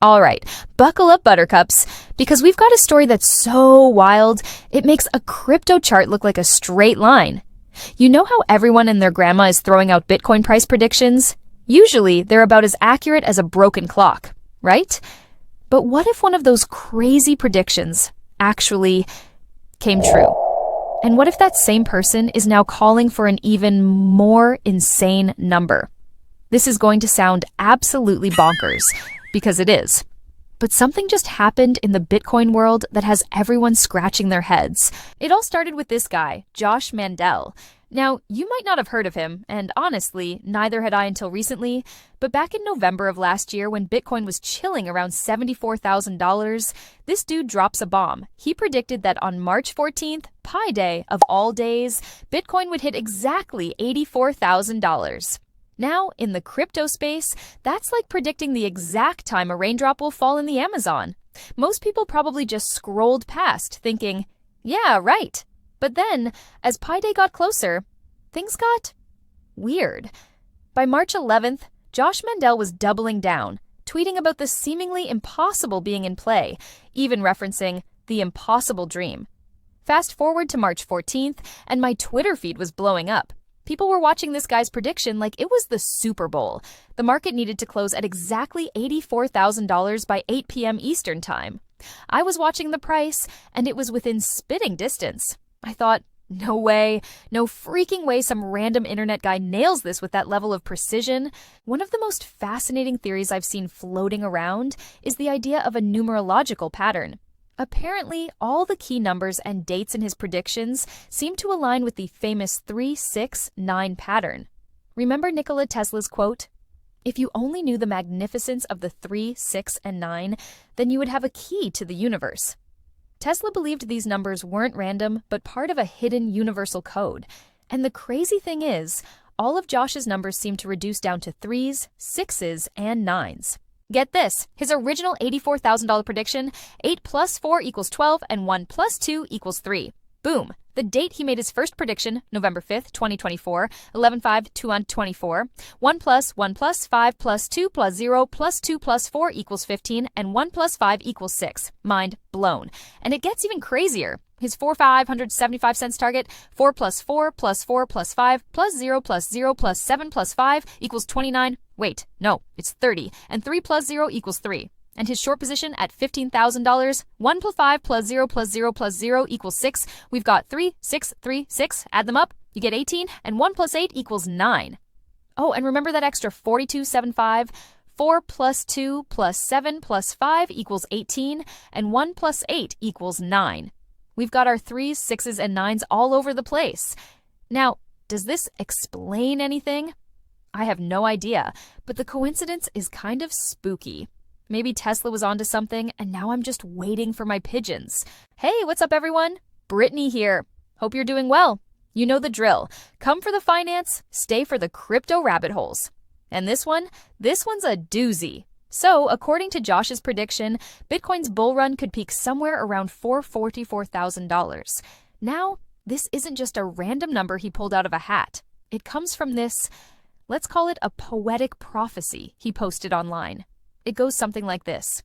All right, buckle up, buttercups, because we've got a story that's so wild, it makes a crypto chart look like a straight line. You know how everyone and their grandma is throwing out Bitcoin price predictions? Usually, they're about as accurate as a broken clock, right? But what if one of those crazy predictions actually came true? And what if that same person is now calling for an even more insane number? This is going to sound absolutely bonkers, because it is. But something just happened in the Bitcoin world that has everyone scratching their heads. It all started with this guy, Josh Mandel. Now, you might not have heard of him, and honestly, neither had I until recently, but back in November of last year when Bitcoin was chilling around $74,000, this dude drops a bomb. He predicted that on March 14th, Pi Day of all days, Bitcoin would hit exactly $84,000. Now, in the crypto space, that's like predicting the exact time a raindrop will fall in the Amazon. Most people probably just scrolled past, thinking, yeah, right. But then, as Pi Day got closer, things got weird. By March 11th, Josh Mandel was doubling down, tweeting about the seemingly impossible being in play, even referencing the impossible dream. Fast forward to March 14th, and my Twitter feed was blowing up. People were watching this guy's prediction like it was the Super Bowl. The market needed to close at exactly $84,000 by 8 p.m. Eastern Time. I was watching the price, and it was within spitting distance. I thought, no way, no freaking way some random internet guy nails this with that level of precision. One of the most fascinating theories I've seen floating around is the idea of a numerological pattern. Apparently, all the key numbers and dates in his predictions seem to align with the famous 3-6-9 pattern. Remember Nikola Tesla's quote? If you only knew the magnificence of the 3, 6, and 9, then you would have a key to the universe. Tesla believed these numbers weren't random, but part of a hidden universal code. And the crazy thing is, all of Josh's numbers seem to reduce down to 3s, 6s, and 9s. Get this, his original $84,000 prediction, 8 plus 4 equals 12 and 1 plus 2 equals 3. Boom. The date he made his first prediction, November 5th, 2024, 11/5/2024, 1 plus 1 plus 5 plus 2 plus 0 plus 2 plus 4 equals 15, and 1 plus 5 equals 6. Mind blown. And it gets even crazier. His 4,575 cents target, 4 plus 4 plus 4 plus 5 plus 0 plus 0 plus 7 plus 5 equals 29. Wait, no, it's 30. And 3 plus 0 equals 3. And his short position at $15,000, 1 plus 5 plus 0 plus 0 plus 0 equals 6. We've got 3, 6, 3, 6. Add them up, you get 18, and 1 plus 8 equals 9. Oh, and remember that extra 42.75? 4 plus 2 plus 7 plus 5 equals 18, and 1 plus 8 equals 9. We've got our 3s, 6s, and 9s all over the place. Now, does this explain anything? I have no idea, but the coincidence is kind of spooky. Maybe Tesla was onto something, and now I'm just waiting for my pigeons. Hey, what's up, everyone? Brittany here. Hope you're doing well. You know the drill. Come for the finance, stay for the crypto rabbit holes. And this one's a doozy. So, according to Josh's prediction, Bitcoin's bull run could peak somewhere around $444,000. Now, this isn't just a random number he pulled out of a hat. It comes from this, let's call it a poetic prophecy he posted online. It goes something like this.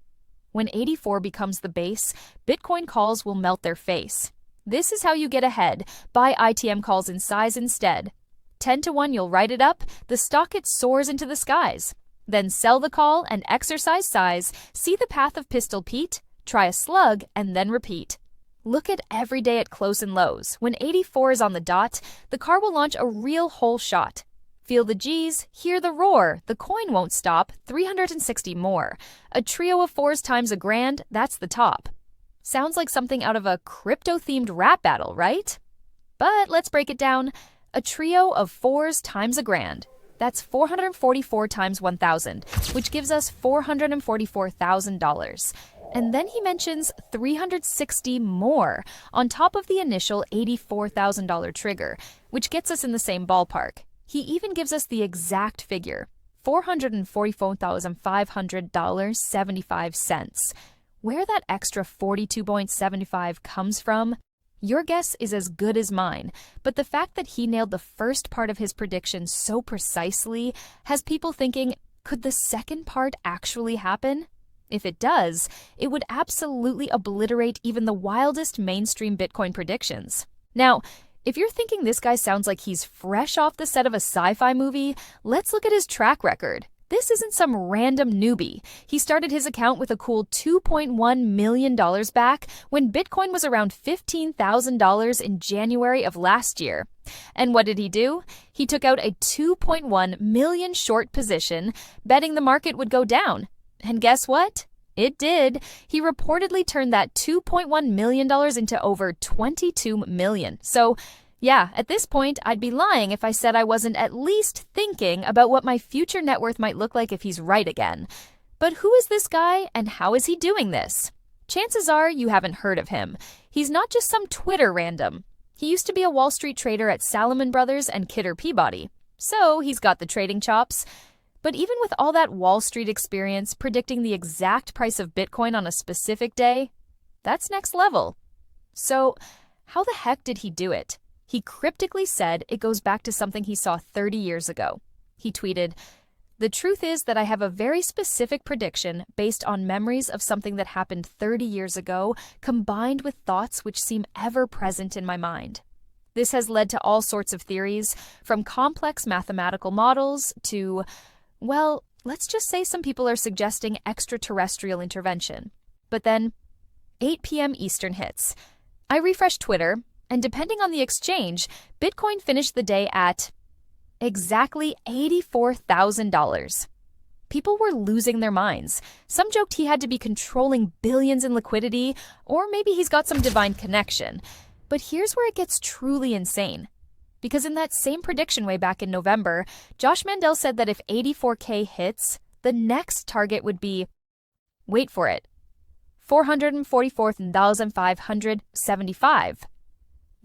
When 84 becomes the base, Bitcoin calls will melt their face. This is how you get ahead. Buy ITM calls in size instead. 10 to 1, you'll write it up. The stock it soars into the skies. Then sell the call and exercise size. See the path of Pistol Pete. Try a slug and then repeat. Look at every day at close and lows. When 84 is on the dot, the car will launch a real whole shot. Feel the G's, hear the roar, the coin won't stop, 360 more. A trio of 4s times a grand, that's the top. Sounds like something out of a crypto-themed rap battle, right? But let's break it down. A trio of 4s times a grand. That's 444 times 1,000, which gives us $444,000. And then he mentions 360 more on top of the initial $84,000 trigger, which gets us in the same ballpark. He even gives us the exact figure, $444,500.75. Where that extra 42.75 comes from, your guess is as good as mine, but the fact that he nailed the first part of his prediction so precisely has people thinking, could the second part actually happen? If it does, it would absolutely obliterate even the wildest mainstream Bitcoin predictions. Now, if you're thinking this guy sounds like he's fresh off the set of a sci-fi movie, let's look at his track record. This isn't some random newbie. He started his account with a cool $2.1 million back when Bitcoin was around $15,000 in January of last year. And what did he do? He took out a 2.1 million short position, betting the market would go down. And guess what? It did. He reportedly turned that $2.1 million into over $22 million. So, yeah, at this point, I'd be lying if I said I wasn't at least thinking about what my future net worth might look like if he's right again. But who is this guy and how is he doing this? Chances are you haven't heard of him. He's not just some Twitter random. He used to be a Wall Street trader at Salomon Brothers and Kidder Peabody. So he's got the trading chops. But even with all that Wall Street experience predicting the exact price of Bitcoin on a specific day, that's next level. So how the heck did he do it? He cryptically said it goes back to something he saw 30 years ago. He tweeted, "The truth is that I have a very specific prediction based on memories of something that happened 30 years ago, combined with thoughts which seem ever present in my mind." This has led to all sorts of theories, from complex mathematical models to, well, let's just say some people are suggesting extraterrestrial intervention. But then, 8 p.m. Eastern hits. I refresh Twitter, and depending on the exchange, Bitcoin finished the day at exactly $84,000. People were losing their minds. Some joked he had to be controlling billions in liquidity, or maybe he's got some divine connection. But here's where it gets truly insane. Because in that same prediction way back in November, Josh Mandel said that if 84K hits, the next target would be, wait for it, 444,575.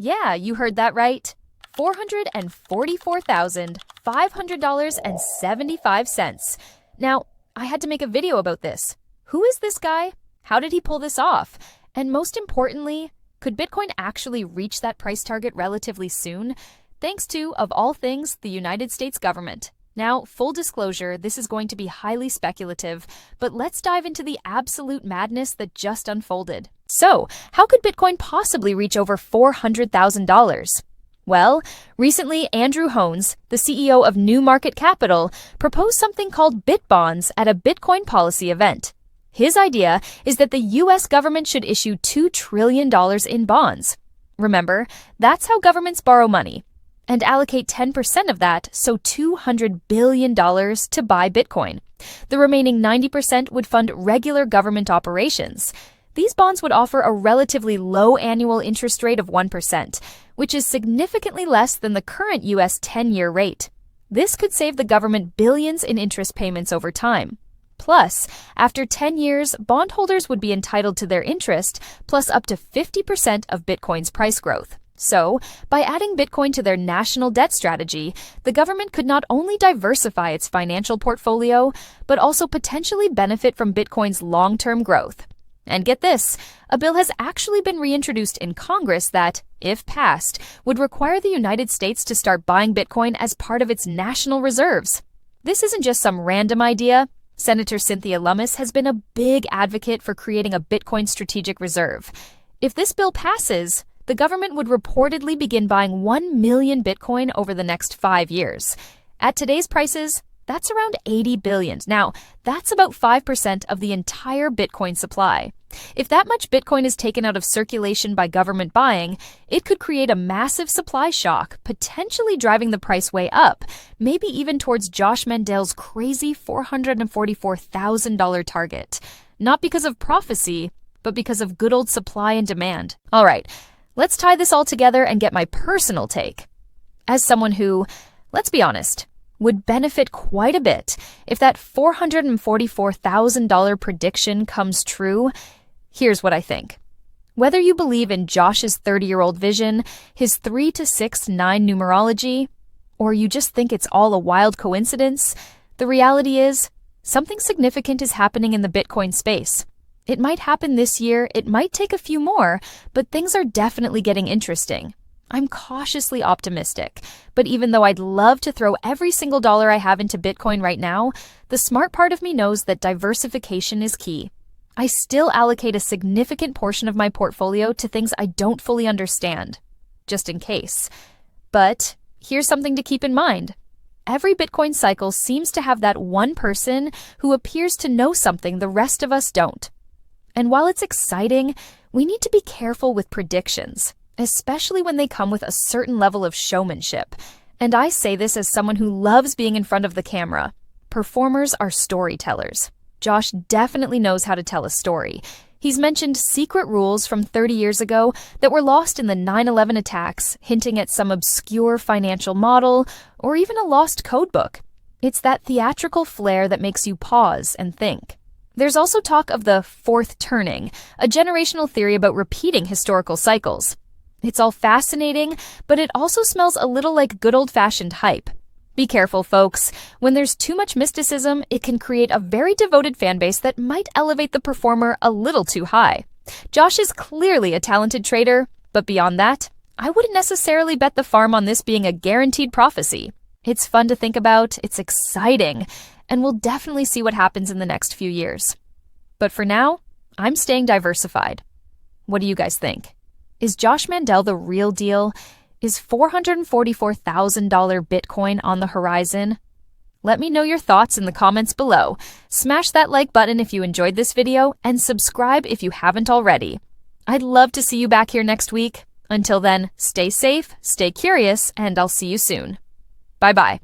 Yeah, you heard that right. $444,500.75. Now, I had to make a video about this. Who is this guy? How did he pull this off? And most importantly, could Bitcoin actually reach that price target relatively soon? Thanks to, of all things, the United States government. Now, full disclosure, this is going to be highly speculative, but let's dive into the absolute madness that just unfolded. So, how could Bitcoin possibly reach over $400,000? Well, recently, Andrew Hohns, the CEO of New Market Capital, proposed something called Bitbonds at a Bitcoin policy event. His idea is that the U.S. government should issue $2 trillion in bonds. Remember, that's how governments borrow money. And allocate 10% of that, so $200 billion, to buy Bitcoin. The remaining 90% would fund regular government operations. These bonds would offer a relatively low annual interest rate of 1%, which is significantly less than the current U.S. 10-year rate. This could save the government billions in interest payments over time. Plus, after 10 years, bondholders would be entitled to their interest, plus up to 50% of Bitcoin's price growth. So, by adding Bitcoin to their national debt strategy, the government could not only diversify its financial portfolio, but also potentially benefit from Bitcoin's long-term growth. And get this, a bill has actually been reintroduced in Congress that, if passed, would require the United States to start buying Bitcoin as part of its national reserves. This isn't just some random idea. Senator Cynthia Lummis has been a big advocate for creating a Bitcoin strategic reserve. If this bill passes, the government would reportedly begin buying 1 million Bitcoin over the next 5 years. At today's prices, that's around 80 billion. Now, that's about 5% of the entire Bitcoin supply. If that much Bitcoin is taken out of circulation by government buying, it could create a massive supply shock, potentially driving the price way up, maybe even towards Josh Mandel's crazy $444,000 target. Not because of prophecy, but because of good old supply and demand. All right. Let's tie this all together and get my personal take. As someone who, let's be honest, would benefit quite a bit if that $444,000 prediction comes true, here's what I think. Whether you believe in Josh's 30-year-old vision, his 3 to 6 9 numerology, or you just think it's all a wild coincidence, the reality is something significant is happening in the Bitcoin space. It might happen this year, it might take a few more, but things are definitely getting interesting. I'm cautiously optimistic, but even though I'd love to throw every single dollar I have into Bitcoin right now, the smart part of me knows that diversification is key. I still allocate a significant portion of my portfolio to things I don't fully understand, just in case. But here's something to keep in mind. Every Bitcoin cycle seems to have that one person who appears to know something the rest of us don't. And while it's exciting, we need to be careful with predictions, especially when they come with a certain level of showmanship. And I say this as someone who loves being in front of the camera. Performers are storytellers. Josh definitely knows how to tell a story. He's mentioned secret rules from 30 years ago that were lost in the 9/11 attacks, hinting at some obscure financial model or even a lost codebook. It's that theatrical flair that makes you pause and think. There's also talk of the fourth turning, a generational theory about repeating historical cycles. It's all fascinating, but it also smells a little like good old-fashioned hype. Be careful, folks. When there's too much mysticism, it can create a very devoted fanbase that might elevate the performer a little too high. Josh is clearly a talented trader, but beyond that, I wouldn't necessarily bet the farm on this being a guaranteed prophecy. It's fun to think about, it's exciting, and we'll definitely see what happens in the next few years. But for now, I'm staying diversified. What do you guys think? Is Josh Mandel the real deal? Is $444,000 Bitcoin on the horizon? Let me know your thoughts in the comments below. Smash that like button if you enjoyed this video, and subscribe if you haven't already. I'd love to see you back here next week. Until then, stay safe, stay curious, and I'll see you soon. Bye-bye.